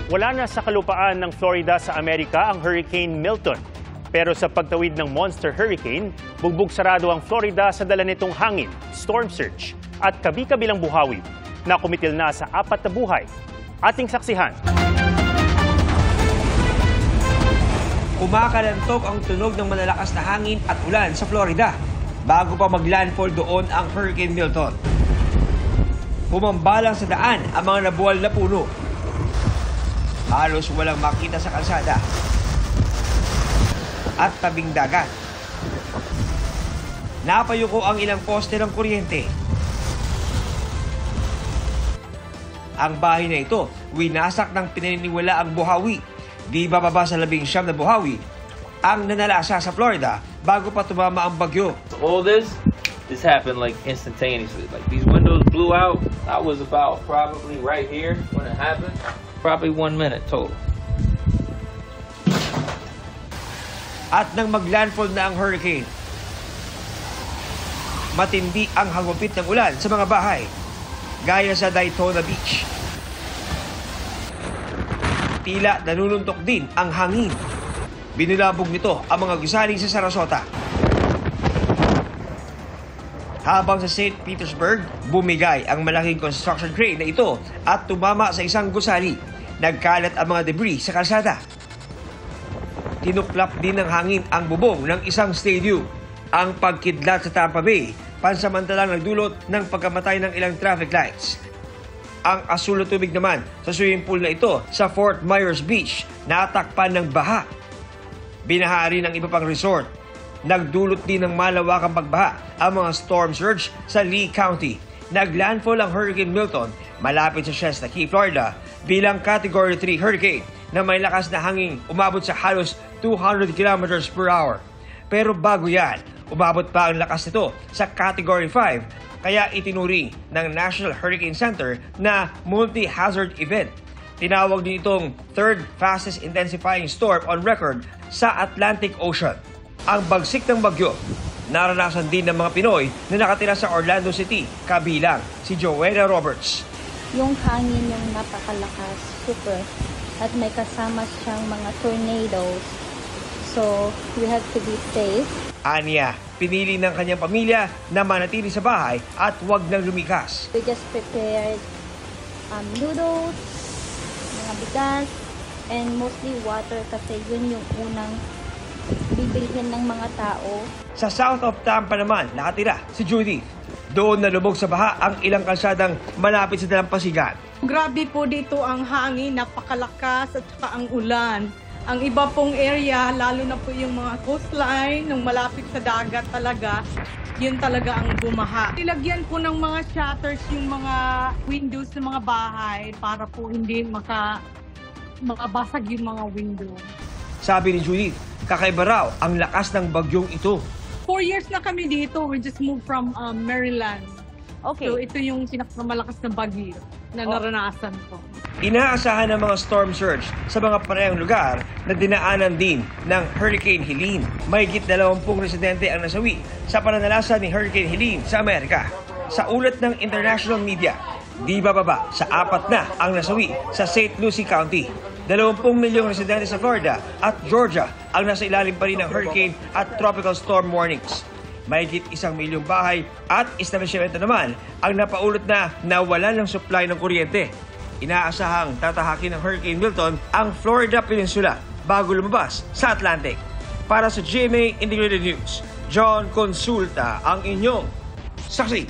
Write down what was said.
Wala na sa kalupaan ng Florida sa Amerika ang Hurricane Milton. Pero sa pagtawid ng monster hurricane, bugbog sarado ang Florida sa dala nitong hangin, storm surge at kabi-kabilang buhawi na kumitil na sa 4 na buhay. Ating saksihan. Kumakalantok ang tunog ng malalakas na hangin at ulan sa Florida bago pa maglandfall doon ang Hurricane Milton. Pumambalang sa daan ang mga nabuwal na puno. Halos walang makita sa kalsada at tabing dagat. Napayuko ang ilang poste ng kuryente. Ang bahay na ito, winasak ng pinaniniwala ang buhawi. Di bababa sa 19 na buhawi ang nanalasa sa Florida bago pa tumama ang bagyo. All this happened like instantaneously. Like these windows blew out. I was about probably right here when it happened. Probably 1 minute total. At nang maglandfall na ang hurricane, matindi ang hagupit ng ulan sa mga bahay, gaya sa Daytona Beach. Tila nanununtok din ang hangin. Binulabog nito ang mga gusali sa Sarasota. Habang sa St. Petersburg, bumigay ang malaking construction crane na ito at tumama sa isang gusali. Nagkalat ang mga debris sa kalsada. Tinuklap din ng hangin ang bubong ng isang stadium. Ang pagkidlat sa Tampa Bay, pansamantalang nagdulot ng pagkamatay ng ilang traffic lights. Ang asul na tubig naman sa swimming pool na ito sa Fort Myers Beach, natakpan ng baha. Binaha rin ang iba pang resort. Nagdulot din ng malawakang pagbaha ang mga storm surge sa Lee County. Naglandfall ang Hurricane Milton malapit sa Shasta Key, Florida bilang Category 3 hurricane na may lakas na hangin umabot sa halos 200 kilometers per hour. Pero bago yan, umabot pa ang lakas nito sa Category 5 kaya itinuring ng National Hurricane Center na multi-hazard event. Tinawag din itong third fastest intensifying storm on record sa Atlantic Ocean. Ang bagsik ng bagyo, naranasan din ng mga Pinoy na nakatira sa Orlando City, kabilang si Joanna Roberts. Yung hangin yung napakalakas, super, at may kasama siyang mga tornadoes. So, we have to be safe. Anya, pinili ng kanyang pamilya na manatili sa bahay at huwag nang lumikas. We just prepared noodles, mga bigas, and mostly water kasi yun yung unang bibilhin ng mga tao. Sa south of Tampa naman, nakatira si Judy. Doon nalubog sa baha ang ilang kalsadang malapit sa dalampasigan. Grabe po dito ang hangin, napakalakas at saka ang ulan. Ang iba pong area, lalo na po yung mga coastline, nung malapit sa dagat talaga, yun talaga ang bumaha. Nilagyan po ng mga shutters yung mga windows ng mga bahay para po hindi makabasag yung mga window. Sabi ni Judith, kakaiba raw ang lakas ng bagyong ito. 4 years na kami dito. We just moved from Maryland. Okay. So ito yung pinakamalakas na bagyo na naranasan ko. Inaasahan ng mga storm surge sa mga parehong lugar na dinaanan din ng Hurricane Helene. Mahigit 20 residente ang nasawi sa pananalasa ni Hurricane Helene sa Amerika. Sa ulat ng international media, di bababa sa 4 na ang nasawi sa St. Lucie County. 20 milyong residente sa Florida at Georgia ang nasa ilalim pa rin ng hurricane at tropical storm warnings. Mahigit 1 milyong bahay at establishmento naman ang napaulot na nawalan ng supply ng kuryente. Inaasahang tatahakin ng Hurricane Milton ang Florida Peninsula bago lumabas sa Atlantic. Para sa GMA Integrated News, John Consulta ang inyong saksi.